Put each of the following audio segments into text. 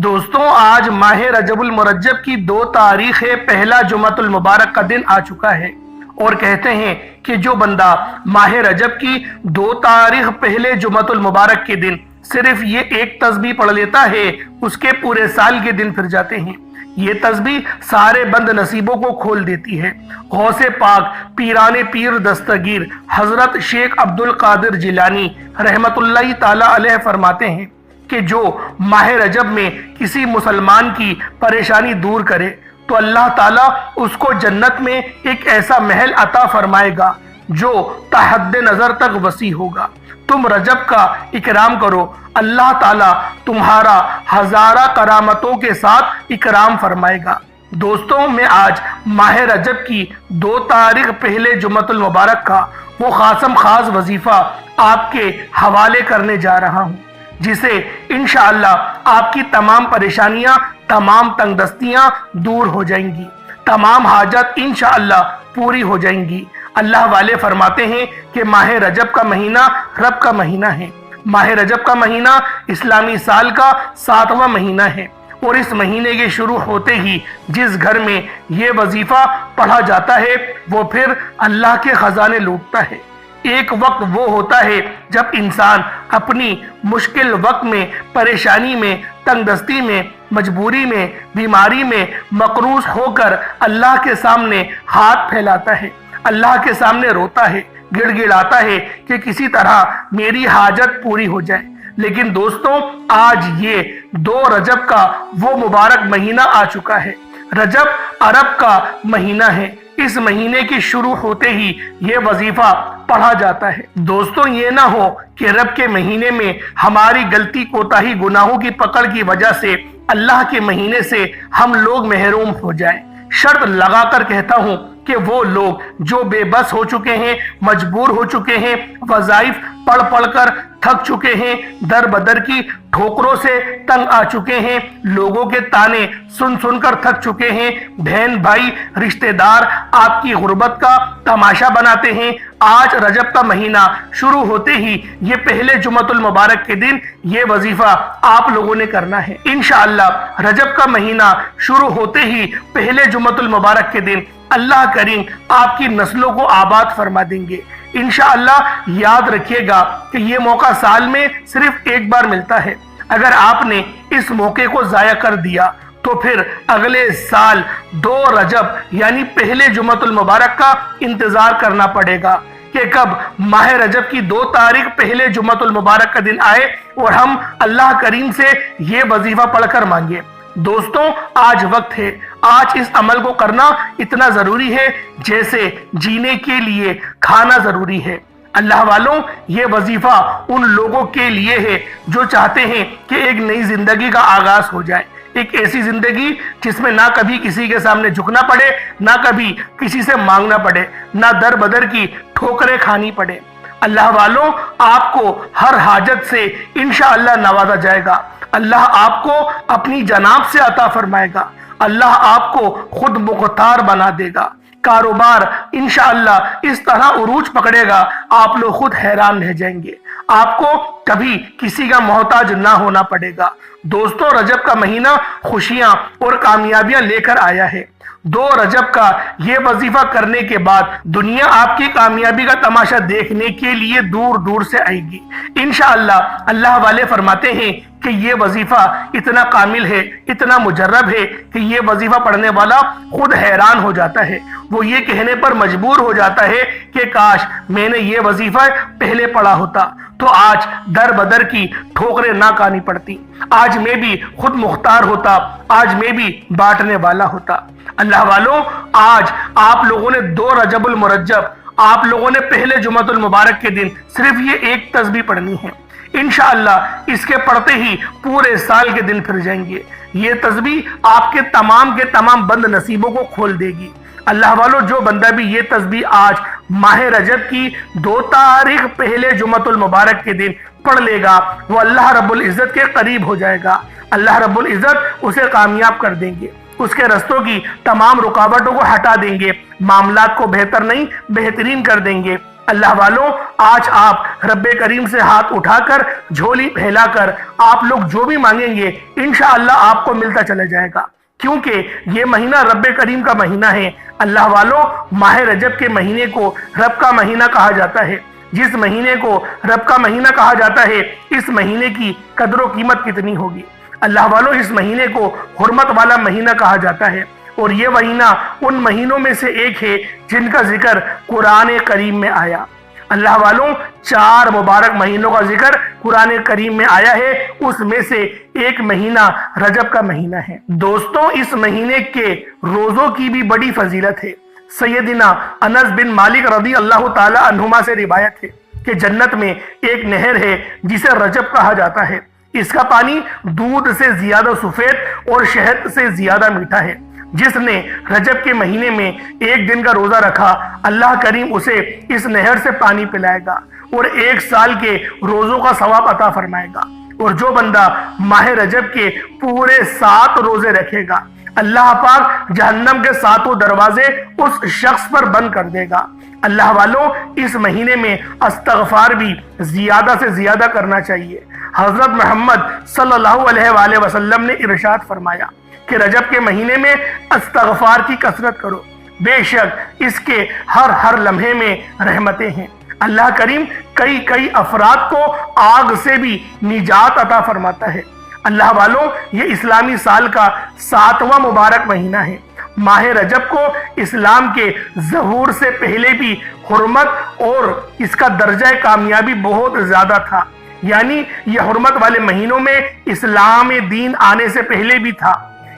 دوستوں آج ماہ رجب المرجب کی 2 تاریخ ہے۔ پہلا جمعۃ المبارک کا دن آ چکا ہے اور کہتے ہیں کہ جو بندہ ماہ رجب کی 2 تاریخ پہلے جمعۃ المبارک کے دن صرف یہ ایک تسبیح پڑھ لیتا ہے اس کے پورے سال کے دن پھر جاتے ہیں۔ یہ تسبیح سارے بند نصیبوں کو کھول دیتی ہے۔ غوث پاک پیران پیر دستگیر حضرت شیخ عبد القادر جیلانی رحمت اللہ تعالی علیہ فرماتے ہیں کہ جو ماہ رجب میں کسی مسلمان کی پریشانی دور کرے تو اللہ تعالیٰ اس کو جنت میں ایک ایسا محل عطا فرمائے گا جو تا حد نظر تک وسیع ہوگا۔ تم رجب کا اکرام کرو، اللہ تعالیٰ تمہارا ہزارہ کرامتوں کے ساتھ اکرام فرمائے گا۔ دوستوں میں آج ماہ رجب کی 2 تاریخ پہلے جمعۃ المبارک کا وہ خاص وظیفہ آپ کے حوالے کرنے جا رہا ہوں، جسے انشاءاللہ آپ کی تمام پریشانیاں، تمام تنگ دستیاں دور ہو جائیں گی، تمام حاجت انشاءاللہ پوری ہو جائیں گی۔ اللہ والے فرماتے ہیں کہ ماہ رجب کا مہینہ رب کا مہینہ ہے۔ ماہ رجب کا مہینہ اسلامی سال کا 7واں مہینہ ہے اور اس مہینے کے شروع ہوتے ہی جس گھر میں یہ وظیفہ پڑھا جاتا ہے وہ پھر اللہ کے خزانے لوٹتا ہے۔ ایک وقت وہ ہوتا ہے جب انسان اپنی مشکل وقت میں، پریشانی میں، تنگ دستی میں، مجبوری میں، بیماری میں مقروض ہو کر اللہ کے سامنے ہاتھ پھیلاتا ہے، اللہ کے سامنے روتا ہے، گڑ گڑاتا ہے کہ کسی طرح میری حاجت پوری ہو جائے۔ لیکن دوستوں آج یہ 2 رجب کا وہ مبارک مہینہ آ چکا ہے۔ رجب عرب کا مہینہ ہے۔ اس مہینے کی شروع ہوتے ہی یہ وظیفہ پڑھا جاتا ہے۔ دوستوں یہ نہ ہو کہ رب کے مہینے میں ہماری غلطی کوتاہی گناہوں کی پکڑ کی وجہ سے اللہ کے مہینے سے ہم لوگ محروم ہو جائیں۔ شرط لگا کر کہتا ہوں کہ وہ لوگ جو بے بس ہو چکے ہیں، مجبور ہو چکے ہیں، وظائف پڑھ کر تھک چکے ہیں، در بدر کی ٹھوکروں سے تنگ آ چکے ہیں، لوگوں کے تانے سن کر تھک چکے ہیں، بہن بھائی رشتہ دار آپ کی غربت کا تماشا بناتے ہیں، آج رجب کا مہینہ شروع ہوتے ہی یہ پہلے جمعۃ المبارک کے دن یہ وظیفہ آپ لوگوں نے کرنا ہے۔ انشاءاللہ رجب کا مہینہ شروع ہوتے ہی پہلے جمعۃ المبارک کے دن اللہ کریم آپ کی نسلوں کو آباد فرما دیں گے۔ انشاءاللہ یاد رکھیے گا کہ یہ موقع سال میں صرف ایک بار ملتا ہے۔ اگر آپ نے اس موقع کو ضائع کر دیا تو پھر اگلے سال 2 رجب یعنی پہلے جمعۃ المبارک کا انتظار کرنا پڑے گا کہ کب ماہ رجب کی 2 تاریخ پہلے جمعۃ المبارک کا دن آئے اور ہم اللہ کریم سے یہ وظیفہ پڑھ کر مانگے۔ دوستوں آج وقت ہے، آج اس عمل کو کرنا اتنا ضروری ہے جیسے جینے کے لیے کھانا ضروری ہے۔ اللہ والوں یہ وظیفہ ان لوگوں کے لیے ہے جو چاہتے ہیں کہ ایک نئی زندگی کا آغاز ہو جائے، ایک ایسی زندگی جس میں نہ کبھی کسی کے سامنے جھکنا پڑے، نہ کبھی کسی سے مانگنا پڑے، نہ در بدر کی ٹھوکریں کھانی پڑے۔ اللہ والوں آپ کو ہر حاجت سے انشاءاللہ نوازا جائے گا۔ اللہ آپ کو اپنی جناب سے عطا فرمائے گا۔ اللہ آپ کو خود مختار بنا دے گا۔ کاروبار انشاءاللہ اس طرح عروج پکڑے گا آپ لوگ خود حیران رہ جائیں گے۔ آپ کو کبھی کسی کا محتاج نہ ہونا پڑے گا۔ دوستوں رجب کا مہینہ خوشیاں اور کامیابیاں لے کر آیا ہے۔ 2 رجب کا یہ وظیفہ کرنے کے بعد دنیا آپ کی کامیابی کا تماشا دیکھنے کے لیے دور دور سے آئے گی۔ انشاءاللہ اللہ والے فرماتے ہیں کہ یہ وظیفہ اتنا کامل ہے، اتنا مجرب ہے کہ یہ وظیفہ پڑھنے والا خود حیران ہو جاتا ہے۔ وہ یہ کہنے پر مجبور ہو جاتا ہے کہ کاش میں نے یہ وظیفہ پہلے پڑھا ہوتا تو آج در بدر کی ٹھوکریں نہ کھانی پڑتی، آج میں بھی خود مختار ہوتا، آج میں بھی بانٹنے والا ہوتا۔ اللہ والوں آج آپ لوگوں نے 2 رجب المرجب، آپ لوگوں نے پہلے جمعۃ المبارک کے دن صرف یہ ایک تسبیح پڑھنی ہے۔ انشاءاللہ اس کے پڑھتے ہی پورے سال کے دن پھر جائیں گے۔ یہ تسبیح آپ کے تمام بند نصیبوں کو کھول دے گی۔ اللہ والوں جو بندہ بھی یہ تسبیح آج ماہ رجب کی 2 تاریخ پہلے جمعۃ المبارک کے دن پڑھ لے گا وہ اللہ رب العزت کے قریب ہو جائے گا۔ اللہ رب العزت اسے کامیاب کر دیں گے، اس کے رستوں کی تمام رکاوٹوں کو ہٹا دیں گے، معاملات کو بہتر نہیں بہترین کر دیں گے۔ اللہ والوں، آج آپ رب کریم سے ہاتھ اٹھا کر جھولی پھیلا کر آپ لوگ جو بھی مانگیں گے انشاءاللہ آپ کو ملتا چلا جائے گا، کیونکہ یہ مہینہ رب کریم کا مہینہ ہے۔ اللہ والوں، ماہ رجب کے مہینے کو رب کا مہینہ کہا جاتا ہے۔ جس مہینے کو رب کا مہینہ کہا جاتا ہے، اس مہینے کی قدر و قیمت کتنی ہوگی۔ اللہ والوں، اس مہینے کو حرمت والا مہینہ کہا جاتا ہے، اور یہ مہینہ ان مہینوں میں سے ایک ہے جن کا ذکر قرآن کریم میں آیا۔ اللہ والوں، 4 مبارک مہینوں کا ذکر قرآن کریم میں آیا ہے، اس میں سے ایک مہینہ رجب کا مہینہ ہے۔ دوستوں، اس مہینے کے روزوں کی بھی بڑی فضیلت ہے۔ سیدنا انس بن مالک رضی اللہ تعالی عنہما سے روایت ہے کہ جنت میں ایک نہر ہے جسے رجب کہا جاتا ہے۔ اس کا پانی دودھ سے زیادہ سفید اور شہد سے زیادہ میٹھا ہے۔ جس نے رجب کے مہینے میں ایک دن کا روزہ رکھا، اللہ کریم اسے اس نہر سے پانی پلائے گا اور 1 سال کے روزوں کا ثواب عطا فرمائے گا۔ اور جو بندہ ماہ رجب کے پورے 7 روزے رکھے گا، اللہ پاک جہنم کے 7 دروازے اس شخص پر بند کر دے گا۔ اللہ والوں، اس مہینے میں استغفار بھی زیادہ سے زیادہ کرنا چاہیے۔ حضرت محمد صلی اللہ علیہ وآلہ وسلم نے ارشاد فرمایا کہ رجب کے مہینے میں استغفار کی کثرت کرو، بے شک اس کے ہر لمحے میں رحمتیں ہیں۔ اللہ کریم کئی افراد کو آگ سے بھی نجات عطا فرماتا ہے۔ اللہ والوں، یہ اسلامی سال کا 7واں مبارک مہینہ ہے۔ ماہ رجب کو اسلام کے ظہور سے پہلے بھی حرمت اور اس کا درجہ کامیابی بہت زیادہ تھا، یعنی یہ حرمت والے مہینوں میں اسلام دین آنے سے پہلے بھی تھا۔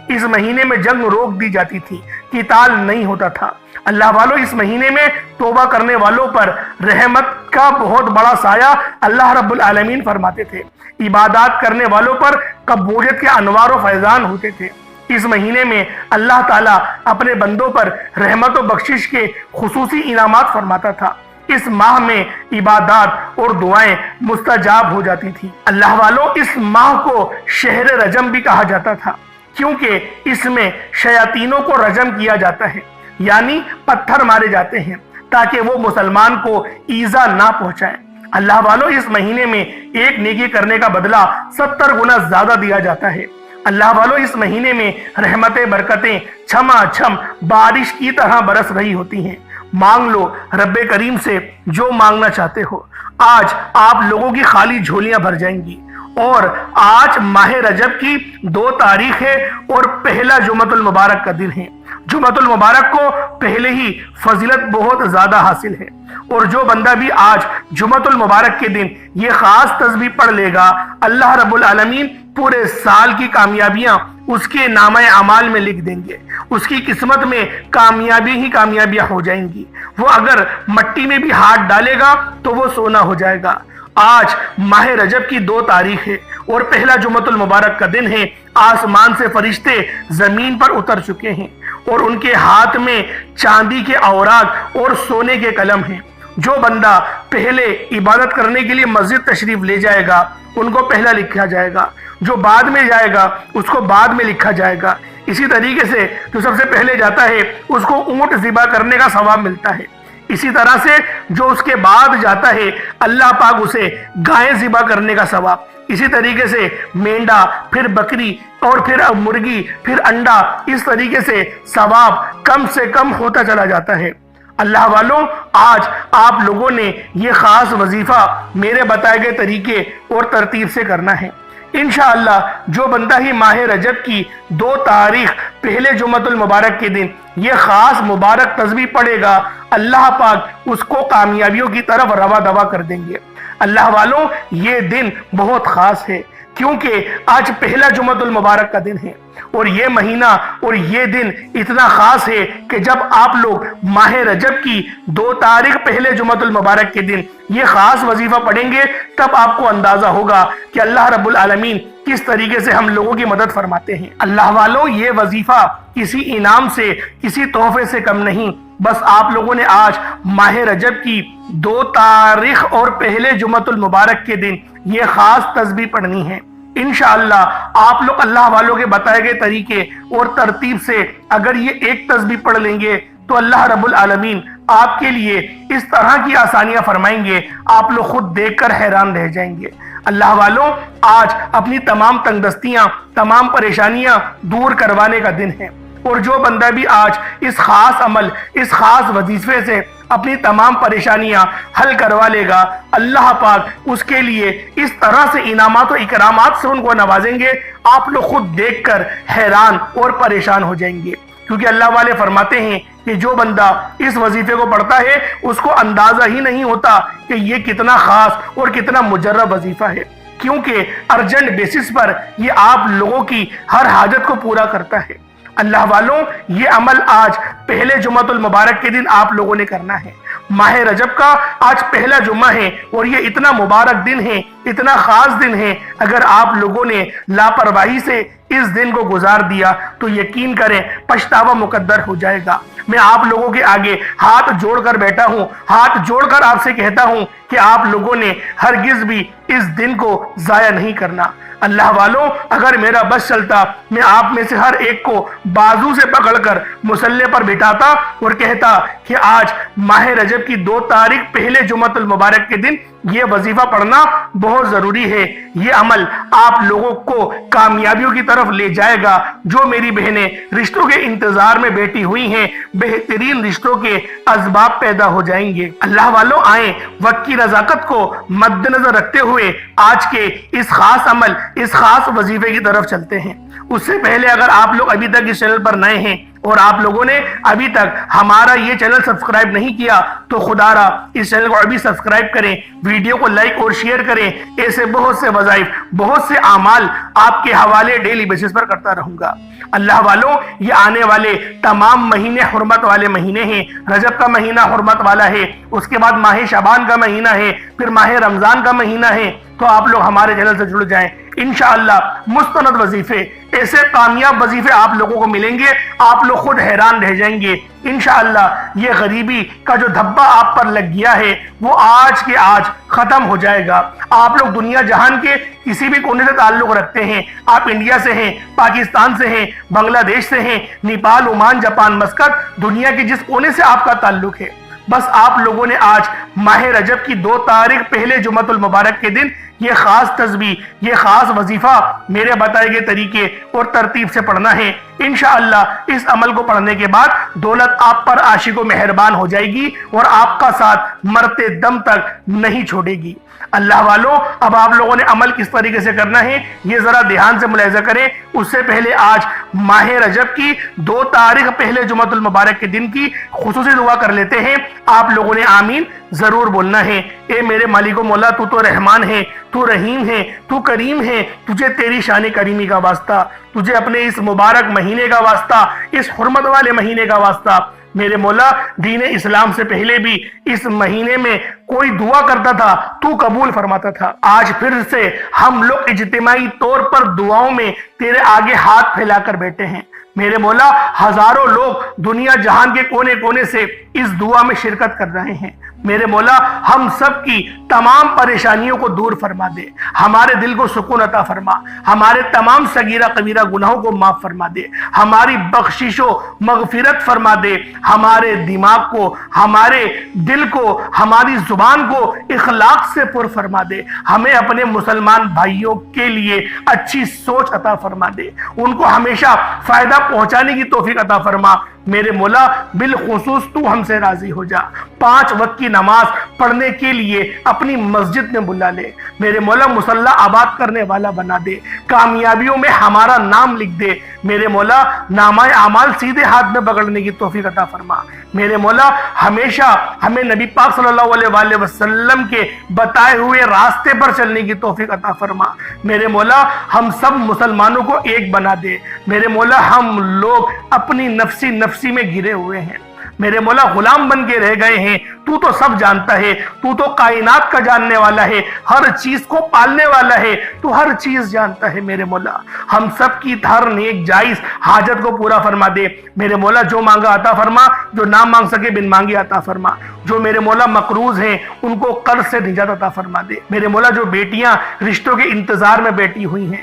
اس مہینے میں جنگ روک دی جاتی تھی، قتال نہیں ہوتا تھا۔ اللہ والوں، اس مہینے میں توبہ کرنے والوں پر رحمت کا بہت بڑا سایہ اللہ رب العالمین فرماتے تھے۔ عبادات کرنے والوں پر قبولیت کے انوار و فیضان ہوتے تھے۔ اس مہینے میں اللہ تعالیٰ اپنے بندوں پر رحمت و بخشش کے خصوصی انعامات فرماتا تھا۔ اس ماہ میں عبادات اور دعائیں مستجاب ہو جاتی تھی۔ اللہ والوں، اس ماہ کو شہر رجم بھی کہا جاتا تھا، کیونکہ اس میں شیاطینوں کو رجم کیا جاتا ہے، یعنی پتھر مارے جاتے ہیں تاکہ وہ مسلمان کو ایذا نہ پہنچائے۔ اللہ والوں، اس مہینے میں ایک نیکی کرنے کا بدلہ 70 گنا زیادہ دیا جاتا ہے۔ اللہ والوں، اس مہینے میں رحمتیں برکتیں چھما چھم بارش کی طرح برس رہی ہوتی ہیں۔ مانگ لو رب کریم سے جو مانگنا چاہتے ہو، آج آپ لوگوں کی خالی جھولیاں بھر جائیں گی۔ اور آج ماہ رجب کی 2 تاریخ ہے اور پہلا جمعۃ المبارک کا دن ہے۔ جمعۃ المبارک کو پہلے ہی فضیلت بہت زیادہ حاصل ہے، اور جو بندہ بھی آج جمعۃ المبارک کے دن یہ خاص تسبیح پڑھ لے گا، اللہ رب العالمین پورے سال کی کامیابیاں اس کے نامہ اعمال میں لکھ دیں گے۔ اس کی قسمت میں کامیابی ہی کامیابیاں ہو جائیں گی۔ وہ اگر مٹی میں بھی ہاتھ ڈالے گا تو وہ سونا ہو جائے گا۔ آج ماہ رجب کی 2 تاریخ ہے اور پہلا جمعۃ المبارک کا دن ہے۔ آسمان سے فرشتے زمین پر اتر چکے ہیں اور ان کے ہاتھ میں چاندی کے اوراق اور سونے کے قلم ہیں۔ جو بندہ پہلے عبادت کرنے کے لیے مسجد تشریف لے جائے گا ان کو پہلا لکھا جائے گا، جو بعد میں جائے گا اس کو بعد میں لکھا جائے گا۔ اسی طریقے سے جو سب سے پہلے جاتا ہے اس کو اونٹ ذبح کرنے کا ثواب ملتا ہے۔ اسی طرح سے جو اس کے بعد جاتا ہے اللہ پاک اسے گائے ذبح کرنے کا ثواب، اسی طریقے سے مینڈا، پھر بکری اور پھر مرغی، پھر انڈا، اس طریقے سے ثواب کم سے کم ہوتا چلا جاتا ہے۔ اللہ والوں، آج آپ لوگوں نے یہ خاص وظیفہ میرے بتائے گئے طریقے اور ترتیب سے کرنا ہے۔ انشاءاللہ جو بندہ ہی ماہ رجب کی 2 تاریخ پہلے جمعۃ المبارک کے دن یہ خاص مبارک تسبیح پڑھے گا، اللہ پاک اس کو کامیابیوں کی طرف روا دوا کر دیں گے۔ اللہ والوں، یہ دن بہت خاص ہے کیونکہ آج پہلا جمعۃ المبارک کا دن ہے، اور یہ مہینہ اور یہ دن اتنا خاص ہے کہ جب آپ لوگ ماہ رجب کی 2 تاریخ پہلے جمعۃ المبارک کے دن یہ خاص وظیفہ پڑھیں گے تب آپ کو اندازہ ہوگا کہ اللہ رب العالمین کس طریقے سے ہم لوگوں کی مدد فرماتے ہیں۔ اللہ والوں، یہ وظیفہ کسی انعام سے، کسی تحفے سے کم نہیں، بس آپ لوگوں نے آج ماہ رجب کی 2 تاریخ اور پہلے جمعۃ المبارک کے دن یہ خاص تسبیح پڑھنی ہے۔ انشاءاللہ آپ لوگ اللہ والوں کے بتائے گئے طریقے اور ترتیب سے اگر یہ ایک تسبیح پڑھ لیں گے تو اللہ رب العالمین آپ کے لیے اس طرح کی آسانیاں فرمائیں گے آپ لوگ خود دیکھ کر حیران رہ جائیں گے۔ اللہ والوں، آج اپنی تمام تنگ دستیاں، تمام پریشانیاں دور کروانے کا دن ہے، اور جو بندہ بھی آج اس خاص عمل، اس خاص وظیفے سے اپنی تمام پریشانیاں حل کروا لے گا، اللہ پاک اس کے لیے اس طرح سے انعامات و اکرامات سے ان کو نوازیں گے، آپ لوگ خود دیکھ کر حیران اور پریشان ہو جائیں گے۔ کیونکہ اللہ والے فرماتے ہیں کہ جو بندہ اس وظیفے کو پڑھتا ہے اس کو اندازہ ہی نہیں ہوتا کہ یہ کتنا خاص اور کتنا مجرب وظیفہ ہے، کیونکہ ارجنٹ بیسس پر یہ آپ لوگوں کی ہر حاجت کو پورا کرتا ہے۔ اللہ والوں، یہ عمل آج پہلے جمعۃ المبارک کے دن آپ لوگوں نے کرنا ہے۔ ماہ رجب کا آج پہلا جمعہ ہے، اور یہ اتنا مبارک دن ہے، اتنا خاص دن ہے، اگر آپ لوگوں نے لاپرواہی سے اس دن کو گزار دیا تو یقین کریں پچھتاوا مقدر ہو جائے گا۔ میں آپ لوگوں کے آگے ہاتھ جوڑ کر بیٹھا ہوں، ہاتھ جوڑ کر آپ سے کہتا ہوں کہ آپ لوگوں نے ہرگز بھی اس دن کو ضائع نہیں کرنا۔ اللہ والوں، اگر میرا بس چلتا میں آپ میں سے ہر ایک کو بازو سے پکڑ کر مصلی پر بٹھاتا اور کہتا کہ آج ماہ رجب کی 2 تاریخ پہلے جمعۃ المبارک کے دن یہ وظیفہ پڑھنا بہت ضروری ہے، یہ عمل آپ لوگوں کو کامیابیوں کی طرف لے جائے گا۔ جو میری بہنیں رشتوں کے انتظار میں بیٹھی ہوئی ہیں، بہترین رشتوں کے اسباب پیدا ہو جائیں گے۔ اللہ والوں، آئیں وقت کی نزاکت کو مد نظر رکھتے ہوئے آج کے اس خاص عمل، اس خاص وظیفے کی طرف چلتے ہیں۔ اس سے پہلے اگر آپ لوگ ابھی تک اس چینل پر نئے ہیں اور آپ لوگوں نے ابھی تک ہمارا یہ چینل سبسکرائب نہیں کیا تو خدا را اس چینل کو ابھی سبسکرائب کریں، ویڈیو کو لائک اور شیئر کریں۔ ایسے بہت سے وظائف، بہت سے اعمال آپ کے حوالے ڈیلی بیسس پر کرتا رہوں گا۔ اللہ والوں، یہ آنے والے تمام مہینے حرمت والے مہینے ہیں۔ رجب کا مہینہ حرمت والا ہے، اس کے بعد ماہ شعبان کا مہینہ ہے، پھر ماہ رمضان کا مہینہ ہے۔ تو آپ لوگ ہمارے چینل سے جڑ جائیں، انشاءاللہ مستند وظیفے، ایسے کامیاب وظیفے آپ لوگوں کو ملیں گے، آپ لوگ خود حیران رہ جائیں گے۔ انشاءاللہ یہ غریبی کا جو دھبا آپ پر لگ گیا ہے وہ آج کے آج ختم ہو جائے گا۔ آپ لوگ دنیا جہان کے کسی بھی کونے سے تعلق رکھتے ہیں، آپ انڈیا سے ہیں، پاکستان سے ہیں، بنگلہ دیش سے ہیں، نیپال، عمان، جاپان، مسقط، دنیا کے جس کونے سے آپ کا تعلق ہے، بس آپ لوگوں نے آج ماہ رجب کی 2 تاریخ پہلے جمعۃ المبارک کے دن یہ خاص تسبیح، یہ خاص وظیفہ میرے بتائے گئے طریقے اور ترتیب سے پڑھنا ہے۔ انشاءاللہ اس عمل کو پڑھنے کے بعد دولت آپ پر عاشق و مہربان ہو جائے گی اور آپ کا ساتھ مرتے دم تک نہیں چھوڑے گی۔ اللہ والوں، اب آپ لوگوں نے عمل کس طریقے سے کرنا ہے یہ ذرا دھیان سے ملاحظہ کریں۔ اس سے پہلے آج ماہ رجب کی 2 تاریخ پہلے جمعۃ المبارک کے دن کی خصوصی دعا کر لیتے ہیں۔ آپ لوگوں نے آمین ضرور بولنا ہے۔ اے میرے مالک و مولا، تو رحمان ہے، تو رحیم ہے، تو کریم ہے، تجھے تیری شان کریمی کا واسطہ، تجھے اپنے اس مبارک مہینے کا واسطہ، اس حرمت والے مہینے کا واسطہ۔ میرے مولا، دین اسلام سے پہلے بھی اس مہینے میں کوئی دعا کرتا تھا تو قبول فرماتا تھا۔ آج پھر سے ہم لوگ اجتماعی طور پر دعاؤں میں تیرے آگے ہاتھ پھیلا کر بیٹھے ہیں۔ میرے مولا، ہزاروں لوگ دنیا جہان کے کونے کونے سے اس دعا میں شرکت کر رہے ہیں۔ میرے مولا، ہم سب کی تمام پریشانیوں کو دور فرما دے، ہمارے دل کو سکون عطا فرما، ہمارے تمام صغیرہ کبیرہ گناہوں کو معاف فرما دے، ہماری بخشش و مغفرت فرما دے، ہمارے دماغ کو، ہمارے دل کو، ہماری زبان کو اخلاق سے پر فرما دے، ہمیں اپنے مسلمان بھائیوں کے لیے اچھی سوچ عطا فرما دے، ان کو ہمیشہ فائدہ پہنچانے کی توفیق عطا فرما۔ میرے مولا، بالخصوص تو ہم سے راضی ہو جا، 5 وقت کی نماز پڑھنے کے لیے اپنی مسجد میں بلا لے۔ میرے مولا، مصلی آباد کرنے والا بنا دے، کامیابیوں میں ہمارا نام لکھ دے۔ میرے مولا، نامہ اعمال سیدھے ہاتھ میں پکڑنے کی توفیق عطا فرما۔ میرے مولا، ہمیشہ ہمیں نبی پاک صلی اللہ علیہ وآلہ وسلم کے بتائے ہوئے راستے پر چلنے کی توفیق عطا فرما۔ میرے مولا، ہم سب مسلمانوں کو ایک بنا دے۔ میرے مولا، ہم لوگ اپنی نفسی میں گرے ہوئے ہیں، میرے مولا غلام بن کے رہ گئے ہیں۔ تو سب جانتا ہے، تو کائنات کا جاننے والا ہے، ہر چیز کو پالنے والا ہے، تو ہر چیز جانتا ہے۔ میرے مولا، ہم سب کی ہر نیک جائز حاجت کو پورا فرما دے۔ میرے مولا، جو مانگا عطا فرما، جو نہ مانگ سکے بن مانگے عطا فرما۔ جو میرے مولا مقروض ہیں ان کو قرض سے نجات عطا فرما دے۔ میرے مولا، جو بیٹیاں رشتوں کے انتظار میں بیٹھی ہوئی ہیں،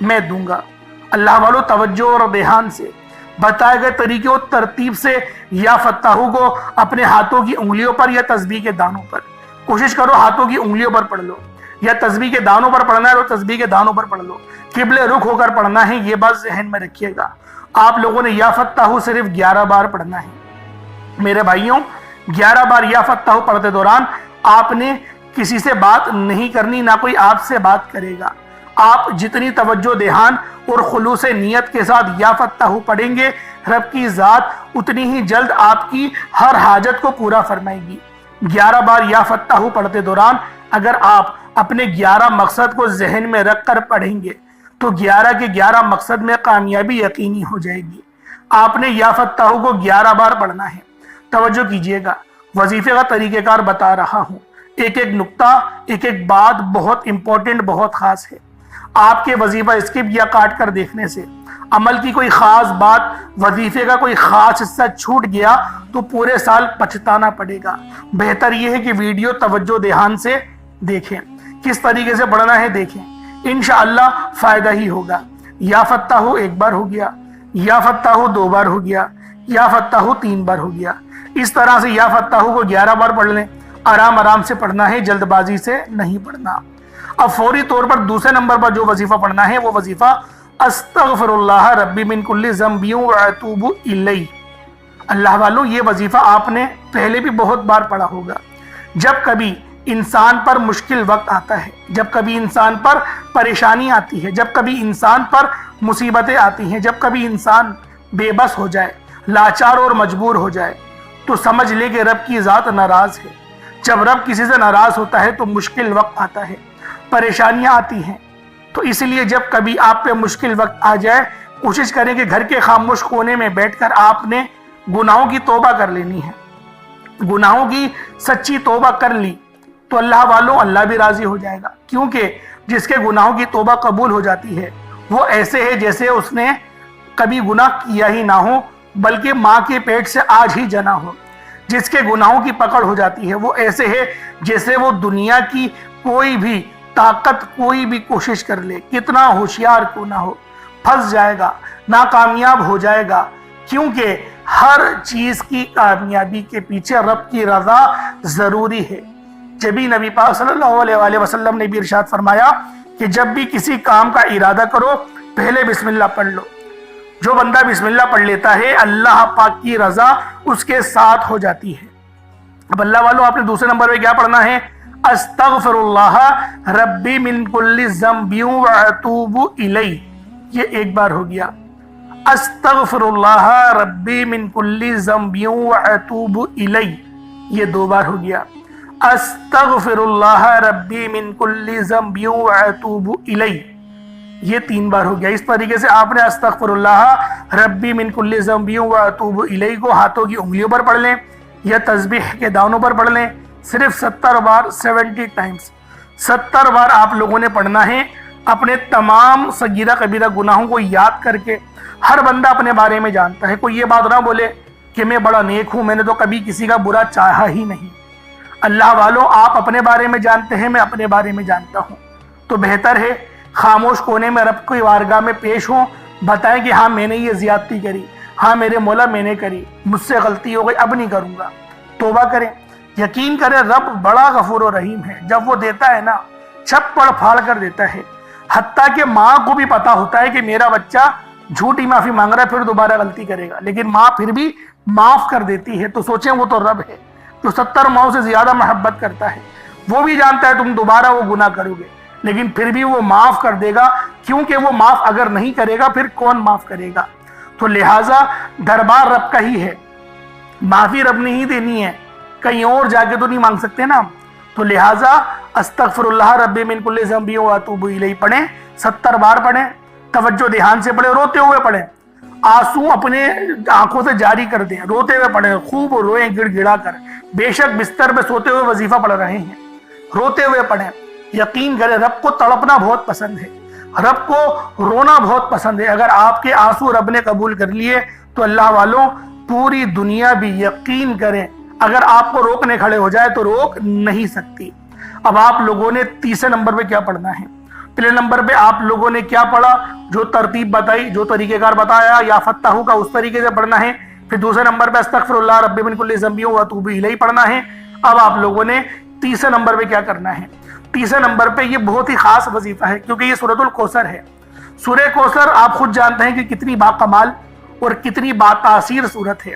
میں دوں گا۔ اللہ والوں توجہ اور دھیان سے بتائے گئے طریقے اور ترتیب سے یا فتاحو کو اپنے ہاتھوں کی انگلیوں پر یا تسبیح کے دانوں پر، کوشش کرو ہاتھوں کی انگلیوں پر پڑھ لو، یا تسبیح کے دانوں پر پڑھنا ہے تو تسبیح کے دانوں پر پڑھ لو، قبلے رخ ہو کر پڑھنا ہے، یہ بات ذہن میں رکھیے گا۔ آپ لوگوں نے یا فتاحو صرف 11 بار پڑھنا ہے میرے بھائیوں۔ 11 بار یا فتاحو پڑھتے دوران آپ نے کسی سے بات نہیں کرنی، نہ کوئی آپ سے بات کرے گا۔ آپ جتنی توجہ دھیان اور خلوص نیت کے ساتھ یا فتاحو پڑھیں گے، رب کی ذات اتنی ہی جلد آپ کی ہر حاجت کو پورا فرمائے گی۔ 11 بار یا فتاحو پڑھتے دوران اگر آپ اپنے 11 مقصد کو ذہن میں رکھ کر پڑھیں گے تو 11 کے 11 مقصد میں کامیابی یقینی ہو جائے گی۔ آپ نے یا فتاحو کو 11 بار پڑھنا ہے۔ توجہ کیجئے گا، وظیفے کا طریقہ کار بتا رہا ہوں، ایک ایک نقطہ، ایک ایک بات بہت امپورٹنٹ، بہت خاص ہے۔ آپ کے وظیفہ اسکپ یا کاٹ کر دیکھنے سے عمل کی کوئی خاص بات، وظیفے کا کوئی خاص حصہ چھوٹ گیا تو پورے سال پچھتانا پڑے گا۔ بہتر یہ ہے کہ ویڈیو توجہ دھیان سے دیکھیں، کس طریقے سے پڑھنا ہے دیکھیں، انشاءاللہ فائدہ ہی ہوگا۔ یا فتاحو 1 بار ہو گیا، یا فتاحو 2 بار ہو گیا، یا فتاحو 3 بار ہو گیا۔ اس طرح سے یا فتاحو کو 11 بار پڑھ لیں، آرام آرام سے پڑھنا ہے، جلد بازی سے نہیں پڑھنا۔ اب فوری طور پر دوسرے نمبر پر جو وظیفہ پڑھنا ہے وہ وظیفہ استغفر اللہ ربی من کل ذنب واتوب الیہ۔ اللہ والوں یہ وظیفہ آپ نے پہلے بھی بہت بار پڑھا ہوگا۔ جب کبھی انسان پر مشکل وقت آتا ہے، جب کبھی انسان پر پریشانی آتی ہے، جب کبھی انسان پر مصیبتیں آتی ہیں، جب کبھی انسان بے بس ہو جائے، لاچار اور مجبور ہو جائے، تو سمجھ لے کہ رب کی ذات ناراض ہے۔ جب رب کسی سے ناراض ہوتا ہے تو مشکل وقت آتا ہے، پریشانیاں آتی ہیں۔ تو اس لیے جب کبھی آپ پہ مشکل وقت آ جائے، کوشش کریں کہ گھر کے خاموش کونے میں بیٹھ کر آپ نے گناہوں کی توبہ کر لینی ہے۔ گناہوں کی سچی توبہ کر لی تو اللہ والوں اللہ بھی راضی ہو جائے گا، کیونکہ جس کے گناہوں کی توبہ قبول ہو جاتی ہے وہ ایسے ہے جیسے اس نے کبھی گناہ کیا ہی نہ ہو، بلکہ ماں کے پیٹ سے آج ہی جنا ہو۔ جس کے گناہوں کی پکڑ ہو جاتی ہے وہ ایسے ہے جیسے وہ دنیا کی کوئی بھی طاقت، کوئی بھی کوشش کر لے، کتنا ہوشیار کیوں نہ ہو، پھنس جائے گا، ناکامیاب ہو جائے گا، کیونکہ ہر چیز کی کامیابی کے پیچھے رب کی رضا ضروری ہے۔ جبھی نبی پاک صلی اللہ علیہ وسلم نے بھی ارشاد فرمایا کہ جب بھی کسی کام کا ارادہ کرو پہلے بسم اللہ پڑھ لو۔ جو بندہ بسم اللہ پڑھ لیتا ہے اللہ پاک کی رضا اس کے ساتھ ہو جاتی ہے۔ اب اللہ والوں آپ نے دوسرے نمبر پہ کیا پڑھنا ہے؟ استغفر اللہ ربی من کل ذنب واتوب الیہ، یہ 1 بار ہو گیا۔ استغفر اللہ ربی من کل ذنب واتوب الیہ، یہ 2 بار ہو گیا۔ استغفر اللہ ربی من کل ذنب واتوب الیہ، یہ 3 بار ہو گیا۔ اس طریقے سے آپ نے استغفر اللہ ربی من کل ذنب واتوب الیہ کو ہاتھوں کی انگلیوں پر پڑھ لیں یا تسبیح کے دانوں پر پڑھ لیں، صرف 70 بار، 70 ٹائمز 70 بار آپ لوگوں نے پڑھنا ہے، اپنے تمام صغیرہ کبیرہ گناہوں کو یاد کر کے۔ ہر بندہ اپنے بارے میں جانتا ہے، کوئی یہ بات نہ بولے کہ میں بڑا نیک ہوں، میں نے تو کبھی کسی کا برا چاہا ہی نہیں۔ اللہ والوں آپ اپنے بارے میں جانتے ہیں، میں اپنے بارے میں جانتا ہوں، تو بہتر ہے خاموش کونے میں رب کی بارگاہ میں پیش ہوں، بتائیں کہ ہاں میں نے یہ زیادتی کری، ہاں میرے مولا میں نے کری، مجھ سے غلطی ہو گئی، اب نہیں کروں گا، توبہ کریں۔ یقین کریں رب بڑا غفور و رحیم ہے، جب وہ دیتا ہے نا چھپڑ پھاڑ کر دیتا ہے۔ حتیٰ کہ ماں کو بھی پتا ہوتا ہے کہ میرا بچہ جھوٹی معافی مانگ رہا ہے، پھر دوبارہ غلطی کرے گا، لیکن ماں پھر بھی معاف کر دیتی ہے۔ تو سوچیں وہ تو رب ہے جو 70 ماؤں سے زیادہ محبت کرتا ہے، وہ بھی جانتا ہے تم دوبارہ وہ گناہ کرو گے، لیکن پھر بھی وہ معاف کر دے گا، کیونکہ وہ معاف اگر نہیں کرے گا پھر کون معاف کرے گا؟ تو لہٰذا دربار رب کا ہی ہے، معافی رب نے ہی دینی ہے، کہیں اور جا کے تو نہیں مانگ سکتے نا۔ تو لہٰذا استغفر اللہ ربی من کل ذنب واتوب الیہ پڑھیں، 70 بار پڑھیں، توجہ دھیان سے پڑھیں، روتے ہوئے پڑھیں، آنسو اپنے آنکھوں سے جاری کر دیں، روتے ہوئے پڑھیں، خوب روئیں گڑ گڑا کر، بے شک بستر پہ سوتے ہوئے وظیفہ پڑھ رہے ہیں، روتے ہوئے پڑھیں۔ یقین کریں رب کو تڑپنا بہت پسند ہے، رب کو رونا بہت پسند ہے۔ اگر آپ کے آنسو رب نے قبول کر لیے تو اللہ والوں پوری دنیا بھی یقین کریں اگر آپ کو روکنے کھڑے ہو جائے تو روک نہیں سکتی۔ اب آپ لوگوں نے تیسرے نمبر پہ کیا پڑھنا ہے؟ پہلے نمبر پہ آپ لوگوں نے کیا پڑھا؟ جو ترتیب بتائی، جو طریقہ کار بتایا، یا فتح کا اس طریقے سے پڑھنا ہے۔ پھر دوسرے نمبر پہ استغفر اللہ ربی من کل ذنب و اتوب الیہ پڑھنا ہے۔ اب آپ لوگوں نے تیسرے نمبر پہ کیا کرنا ہے؟ تیسرے نمبر پہ یہ بہت ہی خاص وظیفہ ہے، کیونکہ یہ سورۃ الکوثر ہے۔ سورہ کوثر آپ خود جانتے ہیں کہ کتنی باکمال اور کتنی باتاثیر سورت ہے۔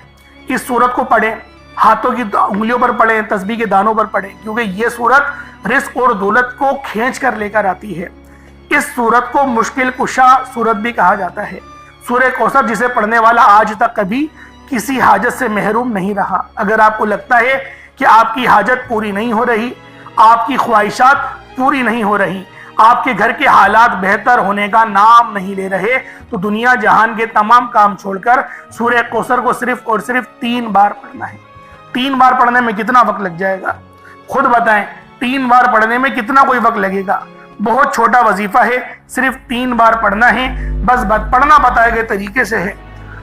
اس سورت کو پڑھیں، ہاتھوں کی انگلیوں پر پڑھیں، تسبیح کے دانوں پر پڑھیں، کیونکہ یہ سورت رزق اور دولت کو کھینچ کر لے کر آتی ہے۔ اس سورت کو مشکل کشا سورت بھی کہا جاتا ہے۔ سورہ کوثر جسے پڑھنے والا آج تک کبھی کسی حاجت سے محروم نہیں رہا۔ اگر آپ کو لگتا ہے کہ آپ کی حاجت پوری نہیں ہو رہی، آپ کی خواہشات پوری نہیں ہو رہی، آپ کے گھر کے حالات بہتر ہونے کا نام نہیں لے رہے، تو دنیا جہان کے تمام کام چھوڑ کر سورہ کوثر کو صرف اور صرف 3 بار پڑھنا ہے۔ 3 بار پڑھنے میں کتنا وقت لگ جائے گا؟ خود بتائیں، 3 بار پڑھنے میں کتنا کوئی وقت لگے گا؟ بہت چھوٹا وظیفہ ہے، صرف 3 بار پڑھنا ہے۔ بس پڑھنا بتائے گئے طریقے سے ہے۔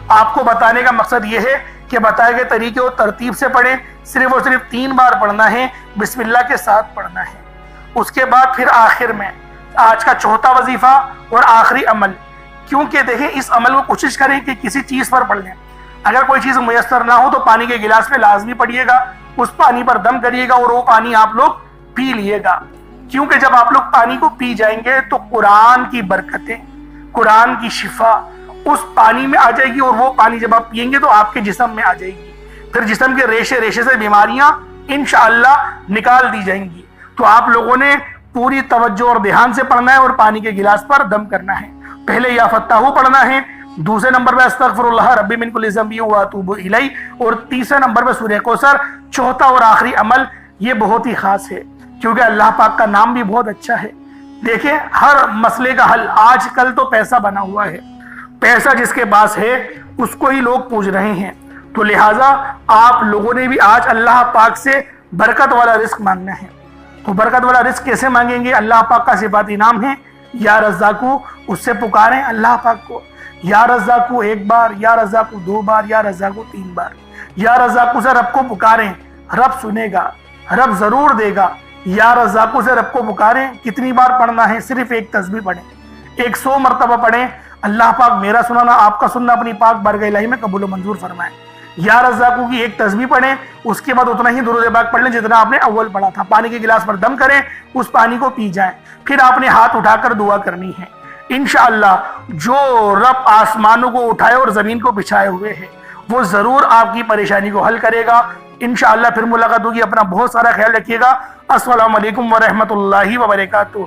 آپ کو بتانے کا مقصد یہ ہے کہ بتائے گئے طریقے اور ترتیب سے پڑھیں، صرف اور صرف 3 بار پڑھنا ہے، بسم اللہ کے ساتھ پڑھنا ہے۔ اس کے بعد پھر آخر میں آج کا چوتھا وظیفہ اور آخری عمل، کیونکہ دیکھیں اس عمل کو کوشش کریں کہ کسی چیز پر پڑھ لیں۔ اگر کوئی چیز میسر نہ ہو تو پانی کے گلاس میں لازمی پڑھیے گا، اس پانی پر دم کریے گا اور وہ پانی آپ لوگ پی لیے گا، کیونکہ جب آپ لوگ پانی کو پی جائیں گے تو قرآن کی برکتیں، قرآن کی شفا اس پانی میں آ جائے گی، اور وہ پانی جب آپ پیئیں گے تو آپ کے جسم میں آ جائے گی۔ پھر جسم کے ریشے ریشے سے بیماریاں انشاءاللہ نکال دی جائیں گی۔ تو آپ لوگوں نے پوری توجہ اور دھیان سے پڑھنا ہے اور پانی کے گلاس پر دم کرنا ہے۔ پہلے یا فتح پڑھنا ہے، دوسرے نمبر پہ استغفر اللہ ربی من کل ذنب و اتوب الیہ، اور تیسرے نمبر پہ سورہ کوثر۔ چوتھا اور آخری عمل یہ بہت ہی خاص ہے، کیونکہ اللہ پاک کا نام بھی بہت اچھا ہے۔ دیکھیں ہر مسئلے کا حل آج کل تو پیسہ بنا ہوا ہے، پیسہ جس کے پاس ہے اس کو ہی لوگ پوچھ رہے ہیں، تو لہٰذا آپ لوگوں نے بھی آج اللہ پاک سے برکت والا رزق مانگنا ہے۔ تو برکت والا رزق کیسے مانگیں گے؟ اللہ پاک کا صفاتی نام ہے یا رزاقو، اس سے پکاریں اللہ پاک کو، یا رزاقو 1 بار، یا رزاقو 2 بار، یا رزاقو 3 بار۔ یا رزاقو سے رب کو پکاریں، رب سنے گا، رب ضرور دے گا۔ یا رزاقو سے رب کو پکاریں، کتنی بار پڑھنا ہے؟ صرف ایک تسبیح پڑھیں، 100 مرتبہ پڑھیں۔ اللہ پاک میرا سنانا آپ کا سننا اپنی پاک بارگاہ الہی میں قبول و منظور فرمائے۔ یا رزاقو کی ایک تسبیح پڑھیں، اس کے بعد اتنا ہی درود پاک پڑھ لیں جتنا آپ نے اول پڑھا تھا۔ پانی کے گلاس پر دم کریں، اس پانی کو پی جائیں، پھر آپ نے ہاتھ اٹھا کر دعا کرنی ہے۔ انشاءاللہ جو رب آسمانوں کو اٹھائے اور زمین کو بچھائے ہوئے ہے وہ ضرور آپ کی پریشانی کو حل کرے گا۔ انشاءاللہ پھر ملاقات ہوگی۔ اپنا بہت سارا خیال رکھیے گا۔ السلام علیکم ورحمۃ اللہ وبرکاتہ۔